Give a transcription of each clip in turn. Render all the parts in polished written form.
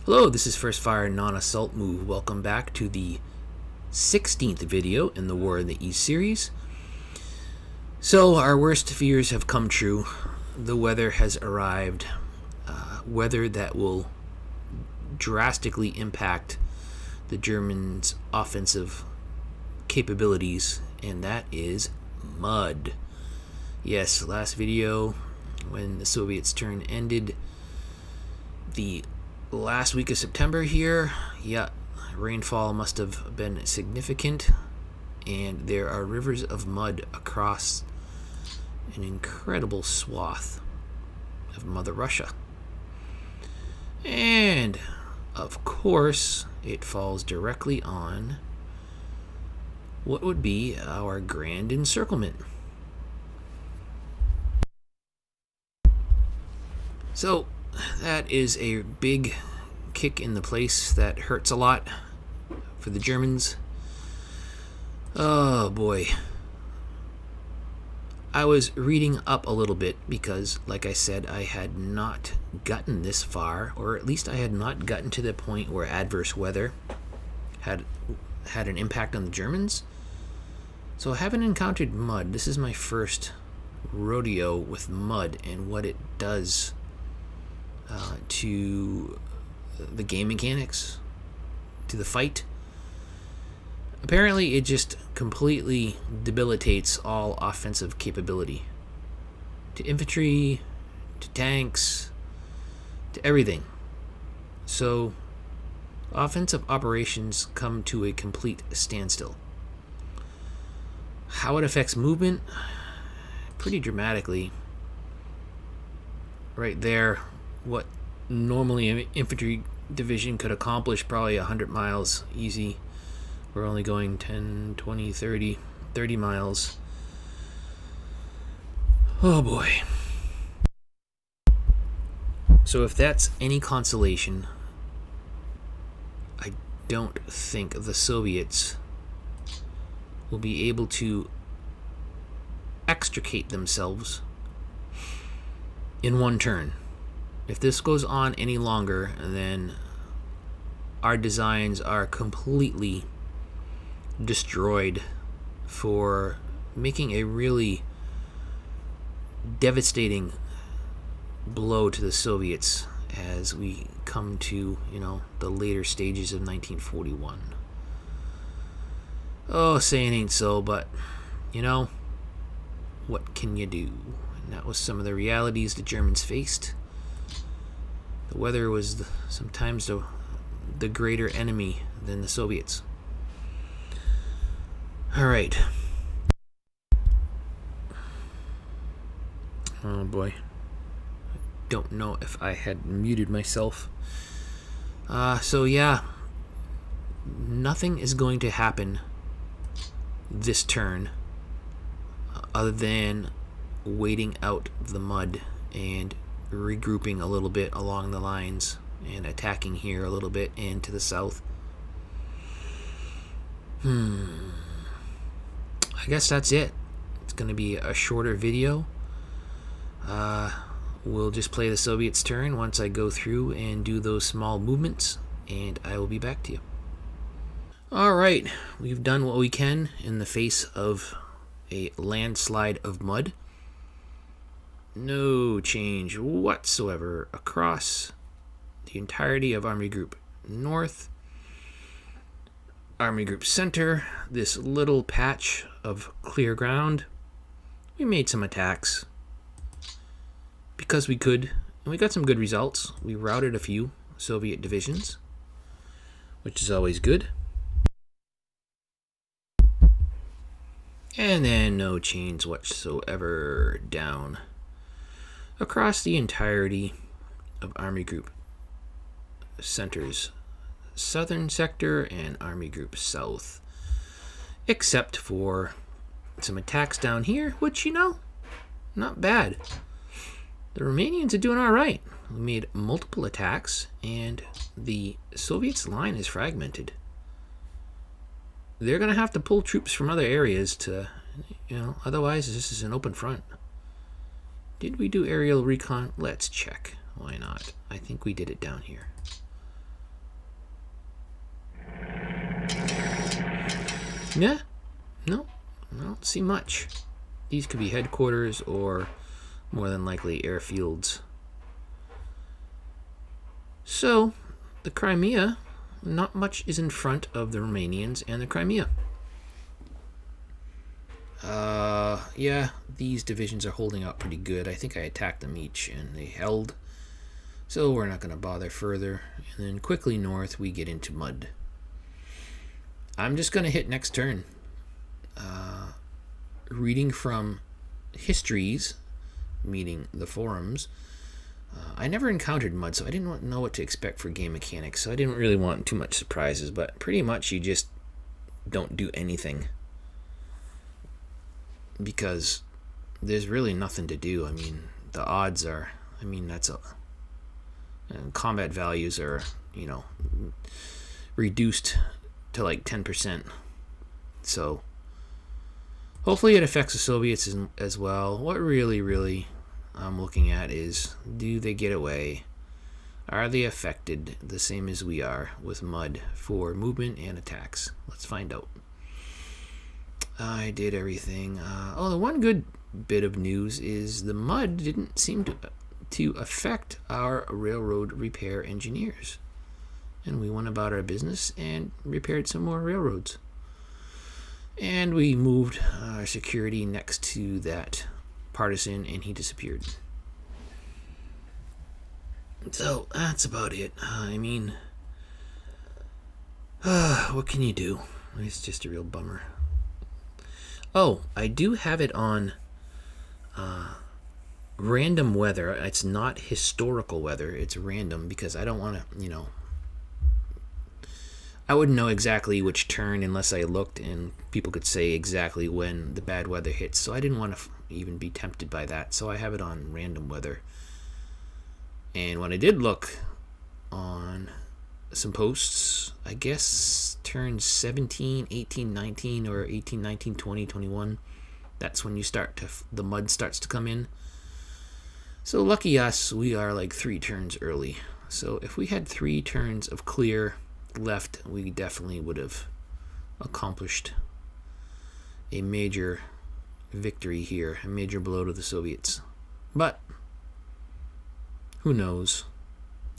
Hello, this is First Fire Non-Assault Move. Welcome back to the 16th video in the War in the East series. So, our worst fears have come true. The weather has arrived. Weather that will drastically impact the Germans' offensive capabilities, and that is mud. Yes, last video, when the Soviets' turn ended, the last week of September here, rainfall must have been significant, and there are rivers of mud across an incredible swath of Mother Russia. And, of course, it falls directly on what would be our grand encirclement. So, that is a big kick in the place that hurts a lot for the Germans. Oh boy. I was reading up a little bit because, like I said, I had not gotten this far, or at least I had not gotten to the point where adverse weather had an impact on the Germans. So I haven't encountered mud. This is my first rodeo with mud and what it does to the game mechanics, to the fight. Apparently, it just completely debilitates all offensive capability. To infantry, to tanks, to everything. So, offensive operations come to a complete standstill. How it affects movement? Pretty dramatically. Right there, what normally an infantry division could accomplish, probably 100 miles easy. We're only going 10, 20, 30 miles. Oh boy. So if that's any consolation, I don't think the Soviets will be able to extricate themselves in one turn. If this goes on any longer, then our designs are completely destroyed for making a really devastating blow to the Soviets as we come to, the later stages of 1941. Oh, saying ain't so, but, what can you do? And that was some of the realities the Germans faced. The weather was sometimes the greater enemy than the Soviets. All right. Oh boy. I don't know if I had muted myself. So yeah, nothing is going to happen this turn other than waiting out the mud and regrouping a little bit along the lines and attacking here a little bit and to the south. I guess that's it. It's going to be a shorter video. We'll just play the Soviets' turn once I go through and do those small movements, and I will be back to you. Alright, we've done what we can in the face of a landslide of mud. No change whatsoever across the entirety of Army Group North, Army Group Center, this little patch of clear ground. We made some attacks because we could, and we got some good results. We routed a few Soviet divisions, which is always good. And then no change whatsoever down across the entirety of Army Group Center's southern sector and Army Group South, except for some attacks down here, which, not bad. The Romanians are doing all right. We made multiple attacks, and the Soviets' line is fragmented. They're going to have to pull troops from other areas to, otherwise this is an open front. Did we do aerial recon? Let's check. Why not? I think we did it down here. Yeah, no, I don't see much. These could be headquarters or more than likely airfields. So, the Crimea, not much is in front of the Romanians and the Crimea. Yeah, these divisions are holding up pretty good. I think I attacked them each and they held. So we're not going to bother further. And then quickly north, we get into mud. I'm just going to hit next turn. Reading from histories, meaning the forums, I never encountered mud, so I didn't know what to expect for game mechanics. So I didn't really want too much surprises, but pretty much you just don't do anything. Because there's really nothing to do. I mean, the odds are, combat values are, reduced to like 10%. So hopefully it affects the Soviets as well. What really I'm looking at is, do they get away? Are they affected the same as we are with mud for movement and attacks? Let's find out. I did everything. The one good bit of news is the mud didn't seem to affect our railroad repair engineers. And we went about our business and repaired some more railroads. And we moved our security next to that partisan and he disappeared. So that's about it. What can you do? It's just a real bummer. Oh, I do have it on random weather. It's not historical weather. It's random because I don't want to, I wouldn't know exactly which turn unless I looked and people could say exactly when the bad weather hits. So I didn't want to even be tempted by that. So I have it on random weather. And when I did look on some posts, I guess turns 17, 18, 19, or 18, 19, 20, 21. That's when the mud starts to come in. So lucky us, we are like 3 turns early. So if we had 3 turns of clear left, we definitely would have accomplished a major victory here, a major blow to the Soviets. But who knows?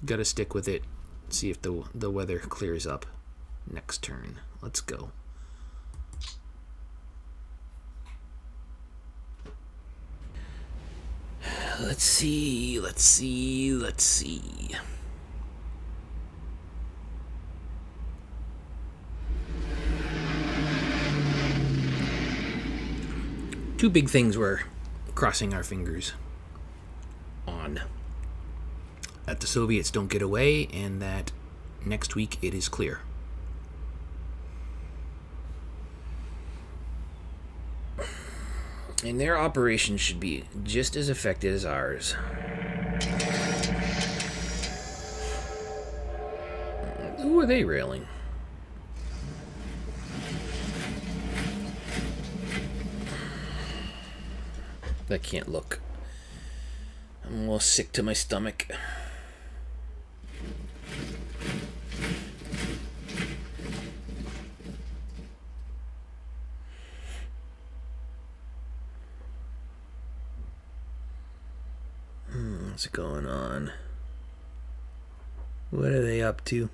Gotta stick with it. See if the weather clears up next turn. Let's go. Let's see. Two big things we're crossing our fingers on. That the Soviets don't get away, and that next week it is clear. And their operations should be just as effective as ours. Who are they railing? That can't look. I'm almost sick to my stomach. What's going on? What are they up to?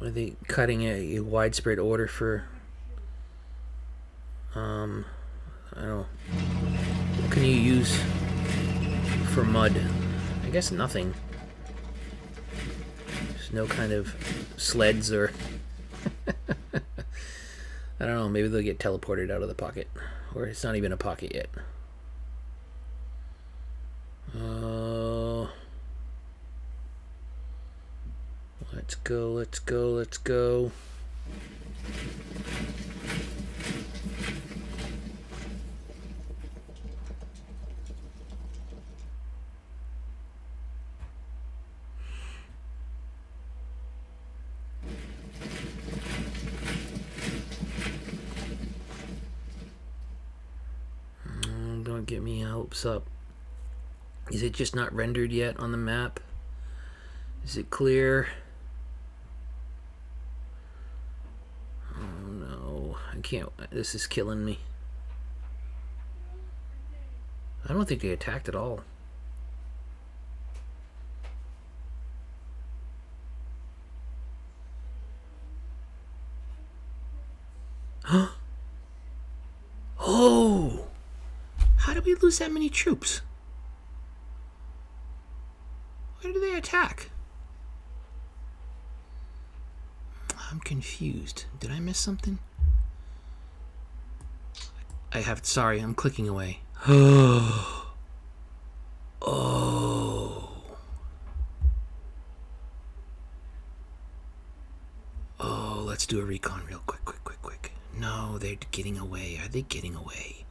Are they cutting a widespread order for I don't know. What can you use for mud? I guess nothing. There's no kind of sleds or I don't know, maybe they'll get teleported out of the pocket. Or it's not even a pocket yet. Let's go. Don't get me hopes up. Is it just not rendered yet on the map? Is it clear? Oh no, I can't. This is killing me. I don't think they attacked at all. Oh! How did we lose that many troops? Where did they attack? I'm confused. Did I miss something? Sorry, I'm clicking away. Oh. Oh, let's do a recon real quick. No, they're getting away. Are they getting away?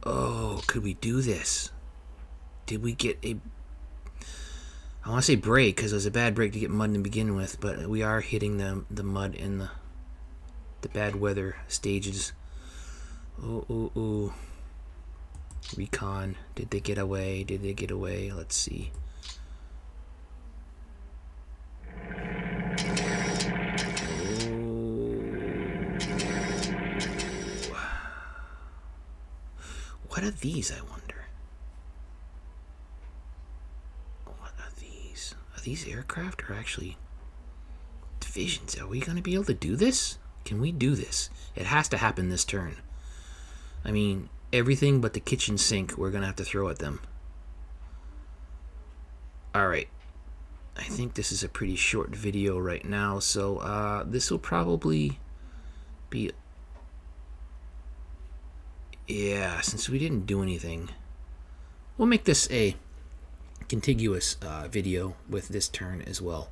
Oh, could we do this? Did we get a... I want to say break, because it was a bad break to get mud to begin with, but we are hitting the mud in the bad weather stages. Ooh. Recon. Did they get away? Let's see. What are these, I wonder? What are these? Are these aircraft or actually divisions? Are we going to be able to do this? Can we do this? It has to happen this turn. I mean, everything but the kitchen sink we're going to have to throw at them. Alright. I think this is a pretty short video right now, so this will probably be... Yeah, since we didn't do anything, we'll make this a contiguous video with this turn as well.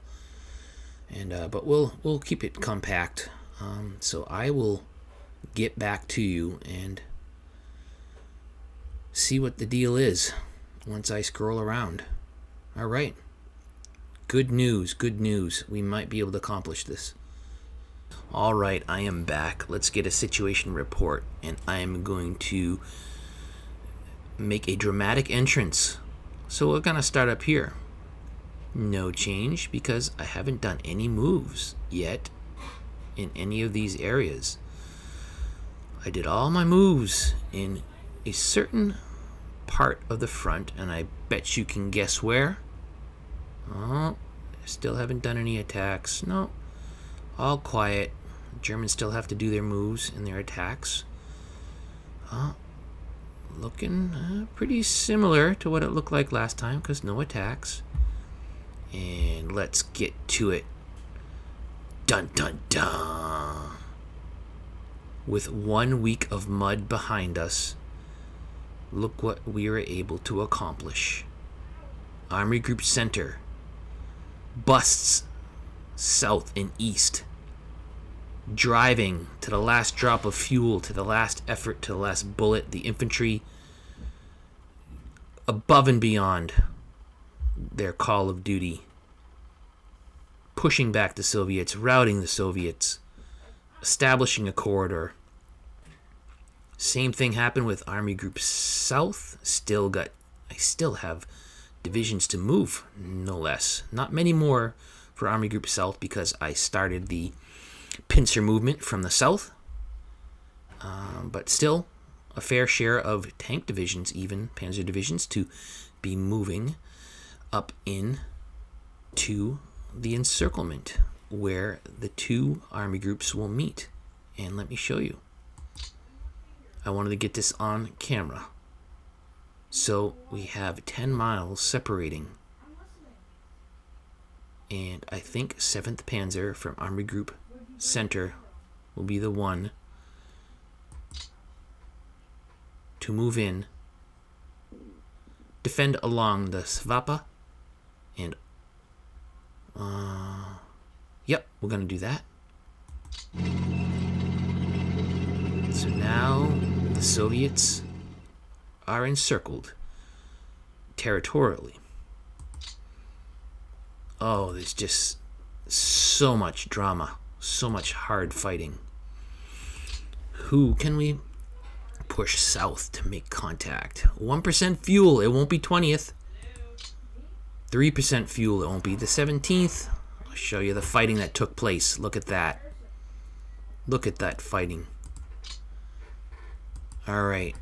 And but we'll keep it compact. So I will get back to you and see what the deal is once I scroll around. All right. Good news. We might be able to accomplish this. All right, I am back. Let's get a situation report, and I am going to make a dramatic entrance. So we're going to start up here. No change because I haven't done any moves yet in any of these areas. I did all my moves in a certain part of the front, and I bet you can guess where. Oh, still haven't done any attacks. No, all quiet. Germans still have to do their moves and their attacks. Looking pretty similar to what it looked like last time, because no attacks. And let's get to it. Dun dun dun. With 1 week of mud behind us, look what we were able to accomplish. Army Group Center busts south and east, driving to the last drop of fuel, to the last effort, to the last bullet. The infantry above and beyond their call of duty, pushing back the Soviets, routing the Soviets, establishing a corridor. Same thing happened with Army Group South. I still have divisions to move, no less. Not many more for Army Group South because I started the pincer movement from the south. But still, a fair share of tank divisions, even panzer divisions, to be moving up in to the encirclement where the two army groups will meet. And let me show you. I wanted to get this on camera. So we have 10 miles separating. And I think 7th Panzer from Army Group Center will be the one to move in, defend along the Svapa, and yep, we're gonna do that. So now the Soviets are encircled territorially. Oh, there's just so much drama, so much hard fighting. Who can we push south to make contact? 1% fuel, it won't be 20th. 3% fuel, it won't be the 17th. I'll show you the fighting that took place. Look at that. Look at that fighting. Alright.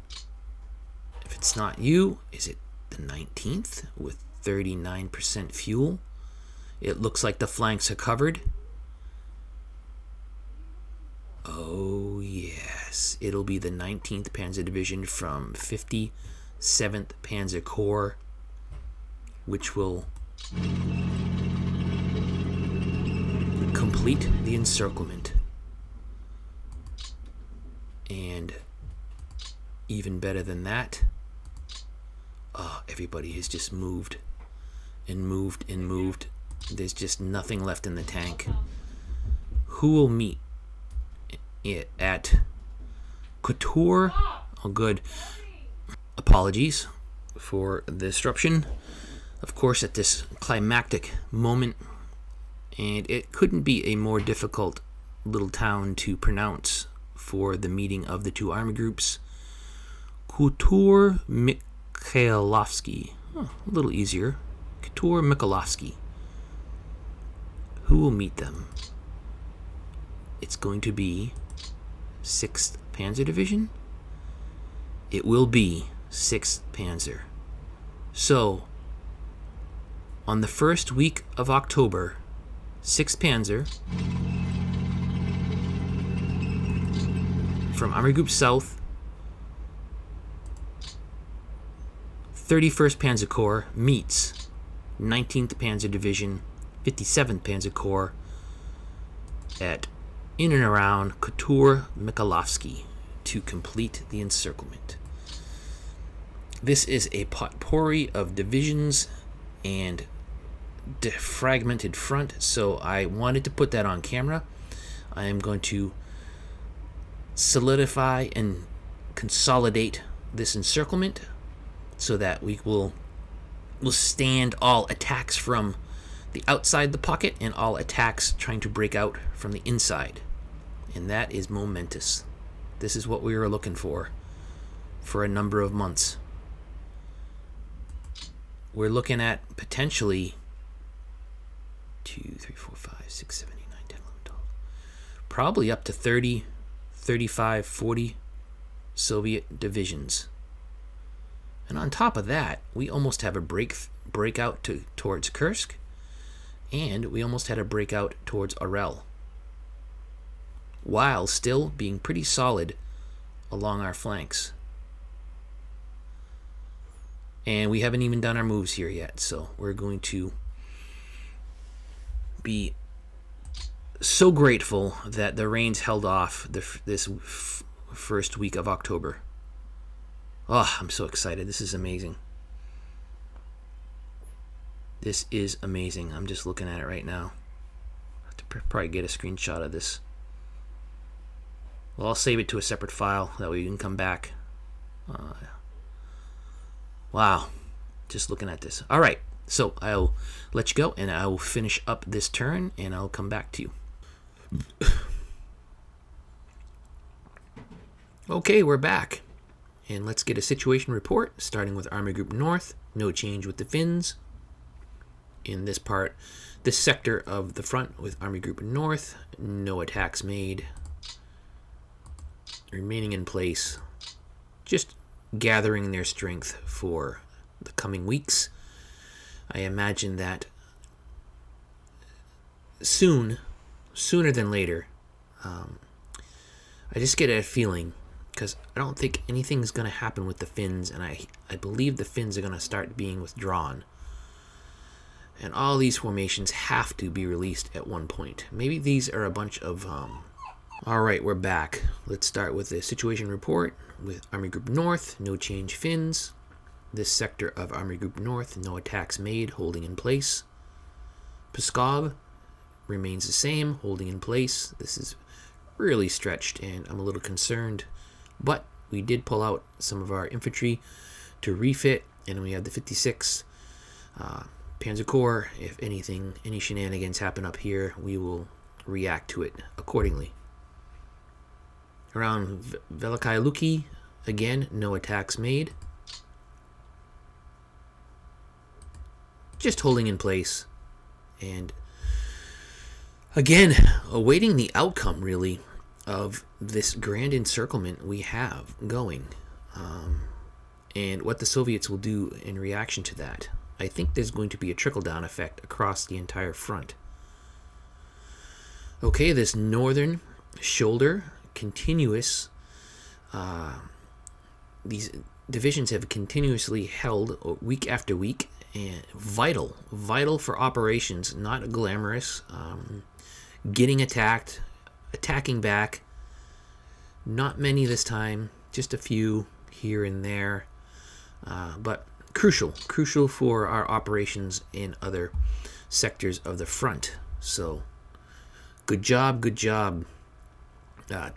If it's not you, is it the 19th with 39% fuel? It looks like the flanks are covered. Oh yes, it'll be the 19th Panzer Division from 57th Panzer Corps, which will complete the encirclement. And even better than that, everybody has just moved and moved and moved. There's just nothing left in the tank. Who will meet at Couture? Oh, good. Apologies for the disruption. Of course, at this climactic moment, and it couldn't be a more difficult little town to pronounce for the meeting of the two army groups. Couture Mikhailovsky. A little easier. Couture Mikhailovsky. Who will meet them? It's going to be 6th Panzer Division. It will be 6th Panzer. So, on the first week of October, 6th Panzer from Army Group South, 31st Panzer Corps meets 19th Panzer Division, 57th Panzer Corps at in and around Couture Mikhailovsky to complete the encirclement. This is a potpourri of divisions and fragmented front, so I wanted to put that on camera. I am going to solidify and consolidate this encirclement so that we will stand all attacks from the outside the pocket and all attacks trying to break out from the inside. And that is momentous. This is what we were looking for a number of months. We're looking at potentially 2, 3, 4, 5, 6, 7, 8, 9, 10, 11, 12. Probably up to 30, 35, 40 Soviet divisions. And on top of that, we almost have a breakout towards Kursk, and we almost had a breakout towards Orel, while still being pretty solid along our flanks. And we haven't even done our moves here yet, so we're going to be so grateful that the rains held off this first week of October. Oh, I'm so excited. This is amazing. This is amazing. I'm just looking at it right now. I have to probably get a screenshot of this. Well, I'll save it to a separate file. That way you can come back. Wow. Just looking at this. All right. So I'll let you go, and I will finish up this turn, and I'll come back to you. Okay, we're back. And let's get a situation report, starting with Army Group North. No change with the Finns. In this part, this sector of the front with Army Group North, no attacks made. Remaining in place, just gathering their strength for the coming weeks. I imagine that sooner than later, I just get a feeling, because I don't think anything's going to happen with the Finns, and I believe the Finns are going to start being withdrawn. And all these formations have to be released at one point. Maybe these are a bunch of... Alright, we're back. Let's start with the situation report with Army Group North, no change Finns. This sector of Army Group North, no attacks made, holding in place. Pskov remains the same, holding in place. This is really stretched, and I'm a little concerned. But we did pull out some of our infantry to refit, and we have the 56 Panzer Corps. If any shenanigans happen up here, we will react to it accordingly. Around Velikai Luki, again, no attacks made. Just holding in place. And again, awaiting the outcome, really, of this grand encirclement we have going. And what the Soviets will do in reaction to that. I think there's going to be a trickle-down effect across the entire front. Okay, this northern shoulder, continuous. These divisions have continuously held week after week, and vital for operations, not glamorous. Getting attacked, attacking back. Not many this time, just a few here and there. But crucial for our operations in other sectors of the front. So good job to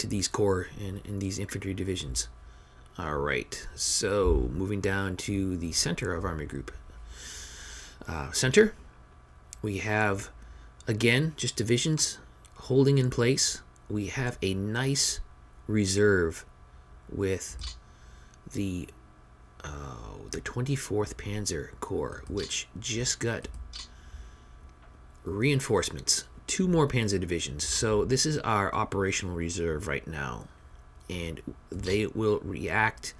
these corps and these infantry divisions. All right, so moving down to the center of Army Group. Center, we have, again, just divisions holding in place. We have a nice reserve with the 24th Panzer Corps, which just got reinforcements. 2 more Panzer divisions. So this is our operational reserve right now. And they will react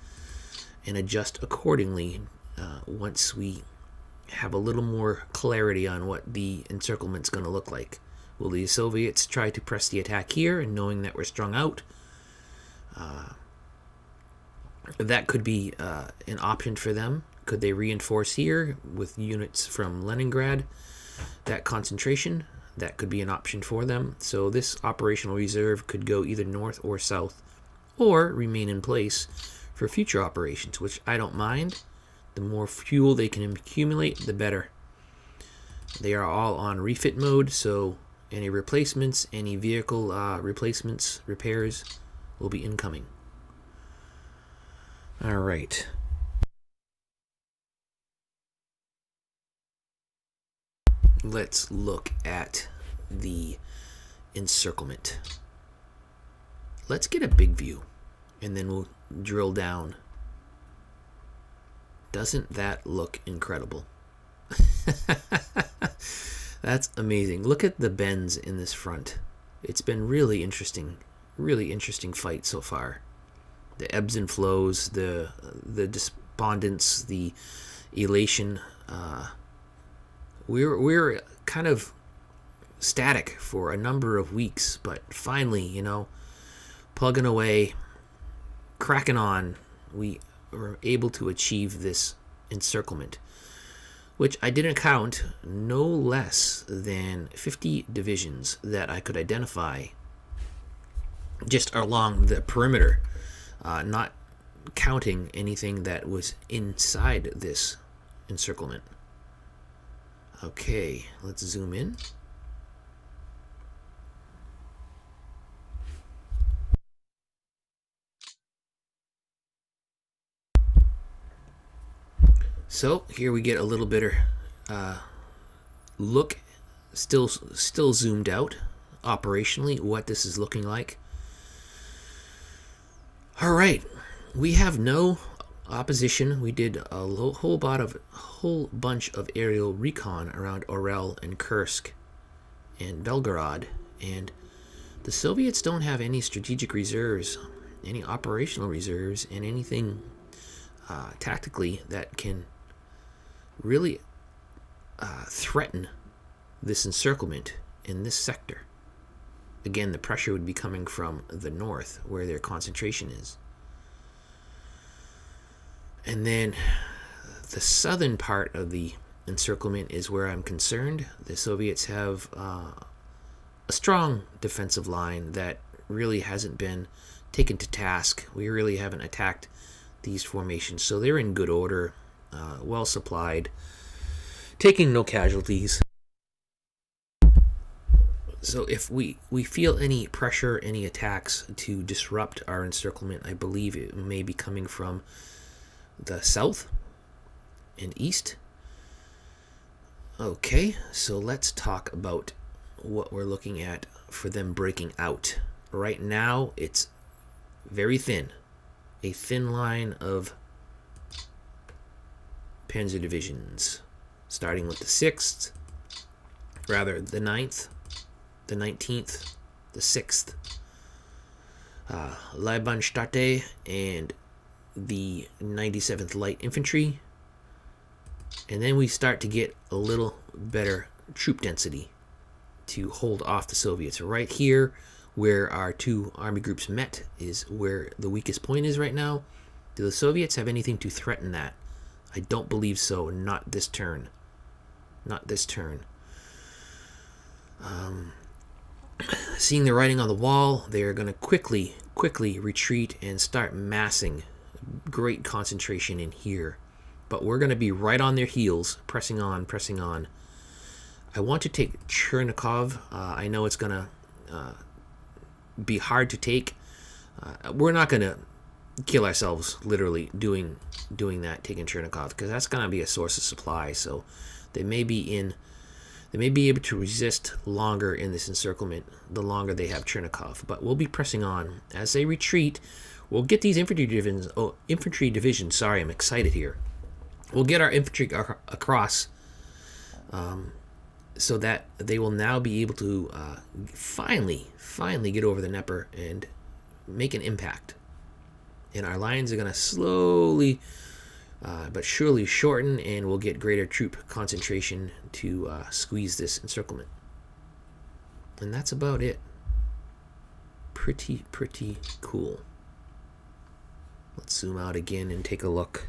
and adjust accordingly once we have a little more clarity on what the encirclement's going to look like. Will the Soviets try to press the attack here, and knowing that we're strung out? That could be an option for them. Could they reinforce here with units from Leningrad? That concentration, that could be an option for them. So this operational reserve could go either north or south, or remain in place for future operations, which I don't mind. The more fuel they can accumulate, the better. They are all on refit mode, so any replacements, any vehicle replacements, repairs will be incoming. All right. Let's look at the encirclement. Let's get a big view, and then we'll drill down. Doesn't that look incredible? That's amazing. Look at the bends in this front. It's been really interesting fight so far. The ebbs and flows, the despondence, the elation. We're kind of static for a number of weeks, but finally, plugging away, cracking on, we were able to achieve this encirclement, which I didn't count, no less than 50 divisions that I could identify just along the perimeter, not counting anything that was inside this encirclement. Okay, let's zoom in. So here we get a little bit look, still zoomed out operationally, what this is looking like. All right, we have no opposition. We did a whole bunch of aerial recon around Orel and Kursk and Belgorod, and the Soviets don't have any strategic reserves, any operational reserves, and anything tactically that can really threaten this encirclement in this sector. Again, the pressure would be coming from the north, where their concentration is. And then the southern part of the encirclement is where I'm concerned. The Soviets have a strong defensive line that really hasn't been taken to task. We really haven't attacked these formations, so they're in good order, well supplied, taking no casualties. So if we feel any pressure, any attacks to disrupt our encirclement, I believe it may be coming from the south and east. Okay, so let's talk about what we're looking at for them breaking out. Right now, it's very thin. A thin line of panzer divisions, starting with the 6th, rather the 9th, the 19th, the 6th, Leibstandarte, and the 97th Light Infantry. And then we start to get a little better troop density to hold off the Soviets. Right here, where our two army groups met, is where the weakest point is right now. Do the Soviets have anything to threaten that? I don't believe so. Not this turn. Not this turn. Seeing the writing on the wall, they're going to quickly retreat and start massing. Great concentration in here. But we're going to be right on their heels, pressing on, pressing on. I want to take Chernikov. I know it's going to be hard to take. We're not going to kill ourselves literally doing that, taking Chernikov, because that's going to be a source of supply. So they may be able to resist longer in this encirclement the longer they have Chernikov. But we'll be pressing on as they retreat. We'll get these infantry divisions. Sorry, I'm excited here. We'll get our infantry across, so that they will now be able to finally get over the Dnieper and make an impact. And our lines are going to slowly but surely shorten, and we'll get greater troop concentration to squeeze this encirclement. And that's about it. Pretty cool. Let's zoom out again and take a look.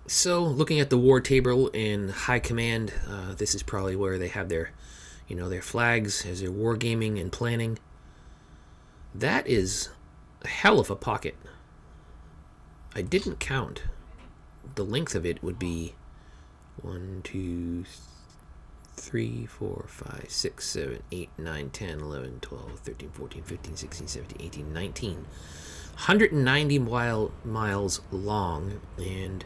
So, looking at the war table in High Command, this is probably where they have their flags as they're wargaming and planning. That is a hell of a pocket. I didn't count. The length of it would be 1, 2, 3, 4, 5, 6, 7, 8, 9, 10, 11, 12, 13, 14, 15, 16, 17, 18, 19. 190 miles long, and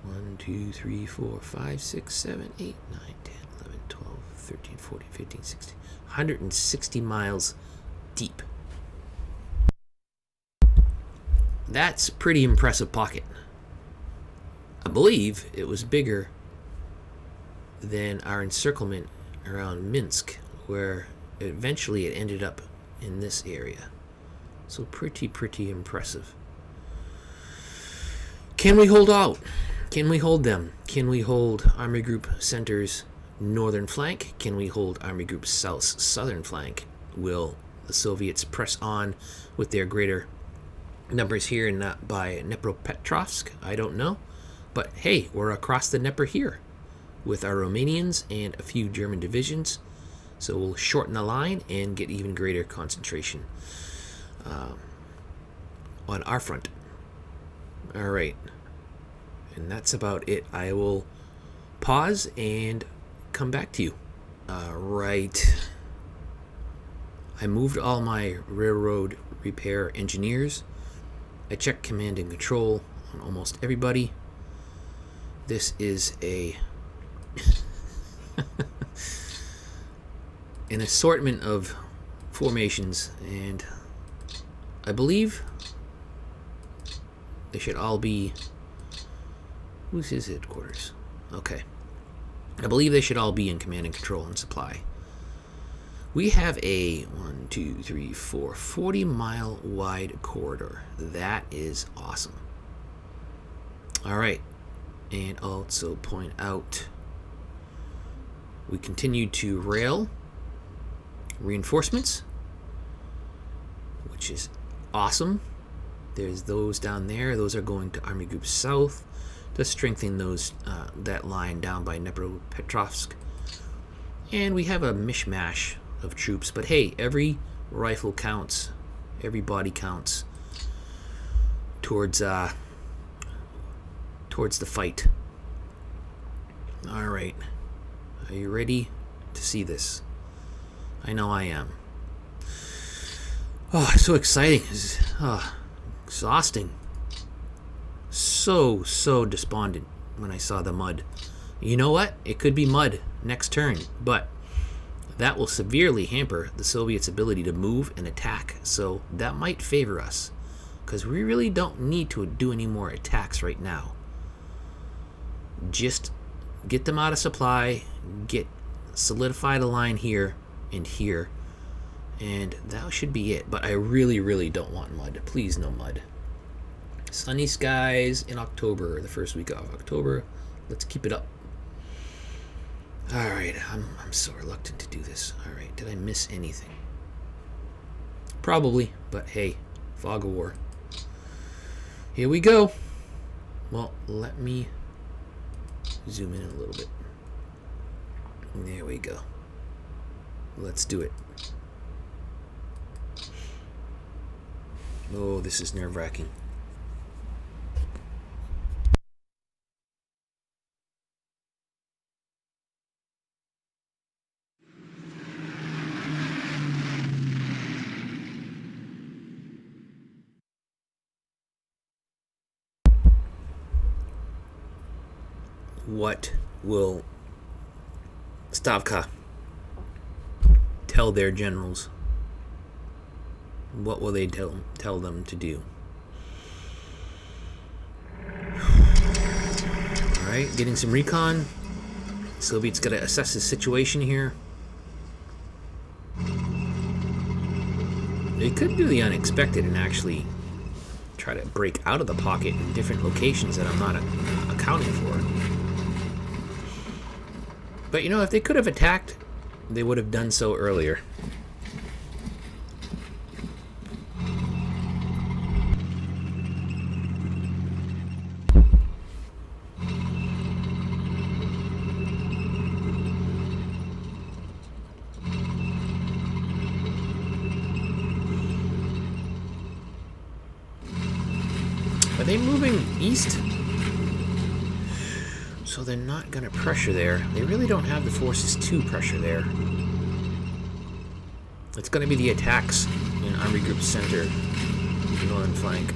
1, 2, 3, 4, 5, 6, 7, 8, 9, 10, 11, 12, 13, 14, 15, 16. 160 miles deep. That's pretty impressive pocket. I believe it was bigger than our encirclement around Minsk, where eventually it ended up in this area. So pretty impressive. Can we hold out? Can we hold them? Can we hold Army Group Center's northern flank? Can we hold Army Group South's southern flank? Will the Soviets press on with their greater numbers here and not by Dnipropetrovsk? I don't know. But hey, we're across the Dnieper here with our Romanians and a few German divisions. So we'll shorten the line and get even greater concentration on our front. All right. And that's about it. I will pause and come back to you. Right. I moved all my railroad repair engineers. I checked command and control on almost everybody. This is an assortment of formations, and I believe they should all be... Who's his headquarters? Okay. I believe they should all be in command and control and supply. We have a 40-mile wide corridor. That is awesome. All right. And also point out, we continue to rail reinforcements, which is awesome. There's those down there. Those are going to Army Group South to strengthen those that line down by Dnipropetrovsk. And we have a mishmash of troops, but hey, every rifle counts, every body counts towards the fight. All right, are you ready to see this? I know I am. Oh, it's so exciting. It's exhausting. So despondent. when I saw the mud. You know what? It could be mud next turn, but that will severely hamper the Soviets' ability to move and attack. So that might favor us, because we really don't need to do any more attacks right now. Just get them out of supply, solidify the line here and here, and that should be it. But I really, really don't want mud. Please, no mud. Sunny skies in October, the first week of October. Let's keep it up. Alright, I'm so reluctant to do this. Alright, did I miss anything? Probably, but hey, fog of war. Here we go. Well, let me zoom in a little bit. There we go. Let's do it. Oh, this is nerve-wracking. What will Stavka tell their generals? What will they tell them to do? Alright, getting some recon. Soviets got to assess the situation here. They could do the unexpected and actually try to break out of the pocket in different locations that I'm not accounting for. But you know, if they could have attacked, they would have done so earlier. Are they moving east? So they're not going to pressure there. They really don't have the forces to pressure there. It's going to be the attacks in Army Group Center, northern flank.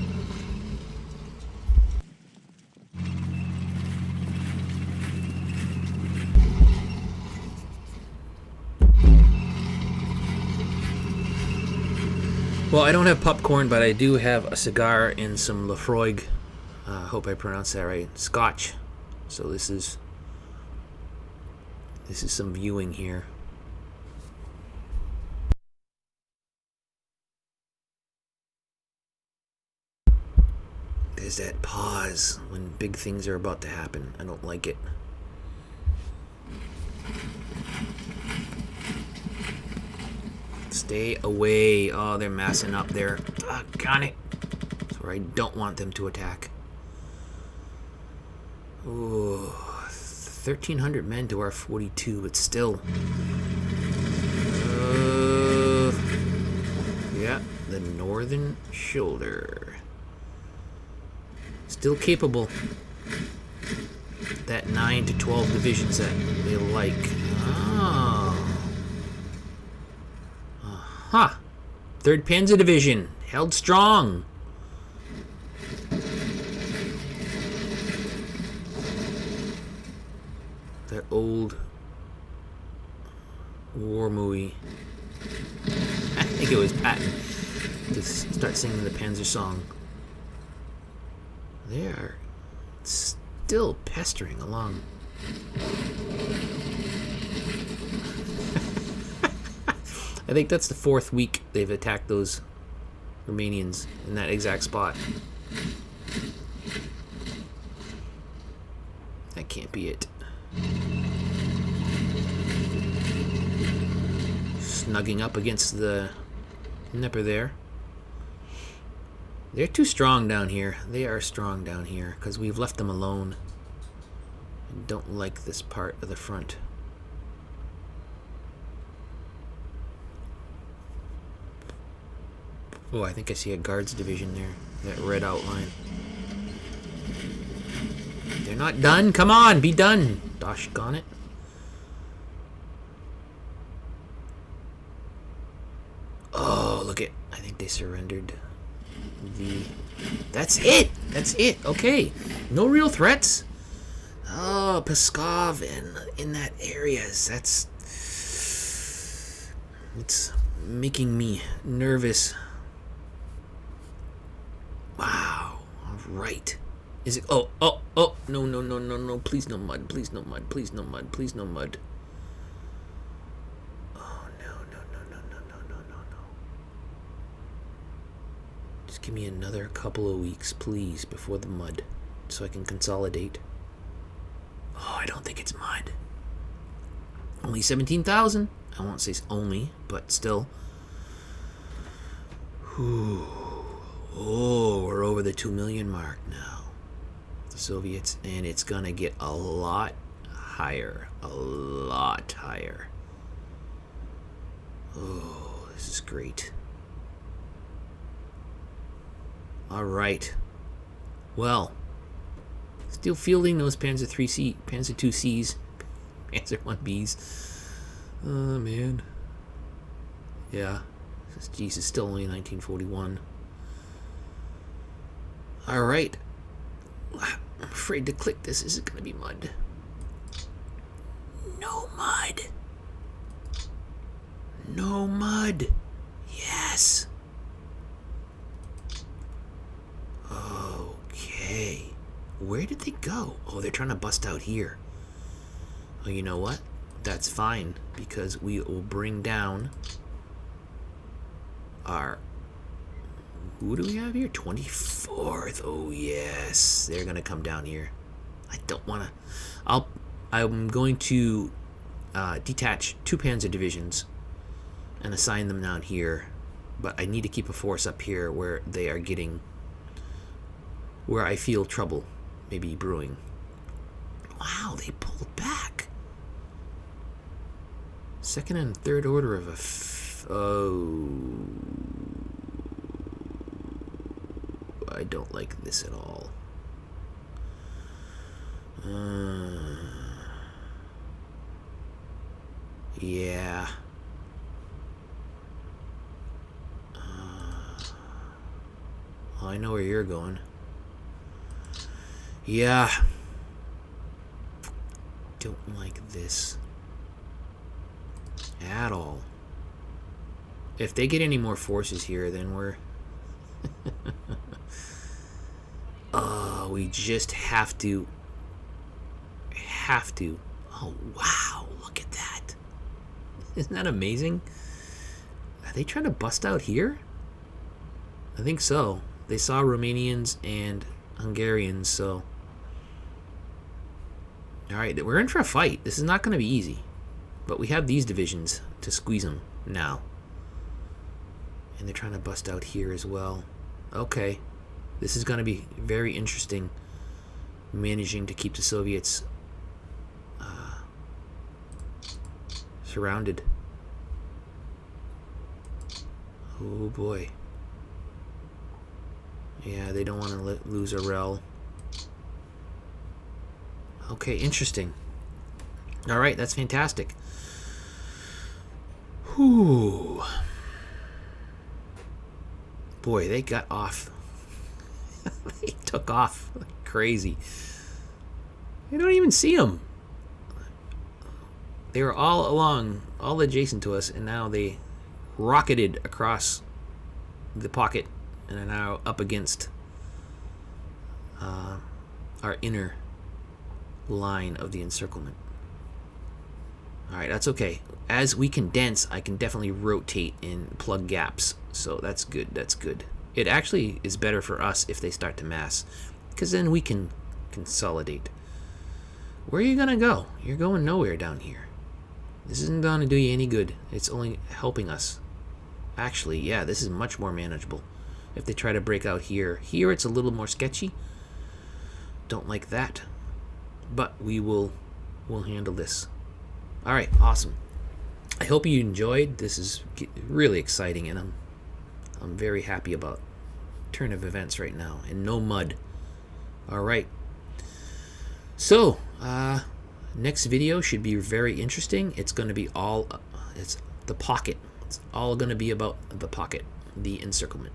Well, I don't have popcorn, but I do have a cigar and some Lafroig. Hope I pronounced that right. Scotch. So this is some viewing here. There's that pause when big things are about to happen. I don't like it. Stay away. Oh, they're massing up there. Got it. That's where I don't want them to attack. Ooh, 1,300 men to our 42, but still. Yeah, the northern shoulder. Still capable. That 9 to 12 divisions that they like. Oh. Aha. 3rd Panzer Division. Held strong. That old war movie. I think it was Patton to start singing the Panzer song. They are still pestering along. I think that's the 4th week they've attacked those Romanians in that exact spot. That can't be it. Snugging up against the Dnieper there. They're too strong down here. They are strong down here because we've left them alone. I don't like this part of the front. Oh, I think I see a guards division there. That red outline. They're not done. Come on, be done. Doggone it. Oh, look it. I think they surrendered. That's it. That's it. Okay. No real threats. Pskov and in that area. It's making me nervous. Wow. All right. Is it? Oh. No. Please no mud. Please no mud. Please no mud. Please no mud. Oh no. Just give me another couple of weeks, please, before the mud, so I can consolidate. Oh, I don't think it's mud. Only 17,000. I won't say only, but still. Whew. Oh, we're over the 2 million mark now. The Soviets, and it's gonna get a lot higher. A lot higher. Oh, this is great. All right. Well, still fielding those Panzer 3C, Panzer 2Cs, Panzer 1Bs. Oh, man. Yeah. Jesus, still only 1941. All right. I'm afraid to click this. Is it going to be mud? No mud. No mud. Yes. Okay. Where did they go? Oh, they're trying to bust out here. Oh, you know what? That's fine, because we will bring down our... Who do we have here? 24th. Oh, yes. They're going to come down here. I don't want to... I'm going to detach 2 Panzer divisions and assign them down here. But I need to keep a force up here where they are getting... where I feel trouble maybe brewing. Wow, they pulled back. Second and third order of oh... I don't like this at all. Yeah. I know where you're going. Yeah. Don't like this at all. If they get any more forces here, then we're... we just have to... Oh, wow. Look at that. Isn't that amazing? Are they trying to bust out here? I think so. They saw Romanians and Hungarians, so... Alright, we're in for a fight. This is not going to be easy. But we have these divisions to squeeze them now. And they're trying to bust out here as well. Okay. This is going to be very interesting. Managing to keep the Soviets surrounded. Oh boy. Yeah, they don't want to lose a rel. Okay, interesting. Alright, that's fantastic. Whew. Boy, they got off. They took off like crazy. You don't even see them. They were all along, all adjacent to us, and now they rocketed across the pocket and are now up against our inner line of the encirclement. Alright, that's okay. As we condense, I can definitely rotate and plug gaps. So that's good, that's good. It actually is better for us if they start to mass, because then we can consolidate. Where are you going to go? You're going nowhere down here. This isn't going to do you any good. It's only helping us. Actually, yeah, this is much more manageable. If they try to break out here. Here it's a little more sketchy. Don't like that. But we'll handle this. Alright, awesome. I hope you enjoyed. This is really exciting, and I'm very happy about turn of events right now. And no mud. Alright. So, next video should be very interesting. It's going to be all... it's the pocket. It's all going to be about the pocket. The encirclement.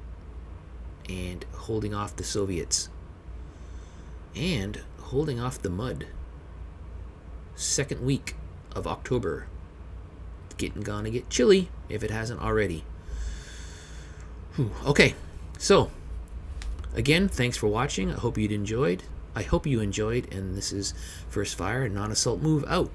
And holding off the Soviets. And holding off the mud. second week of October. Gonna get chilly if it hasn't already. Okay, so again, thanks for watching. I hope you enjoyed, and this is First Fire Non-Assault Move out.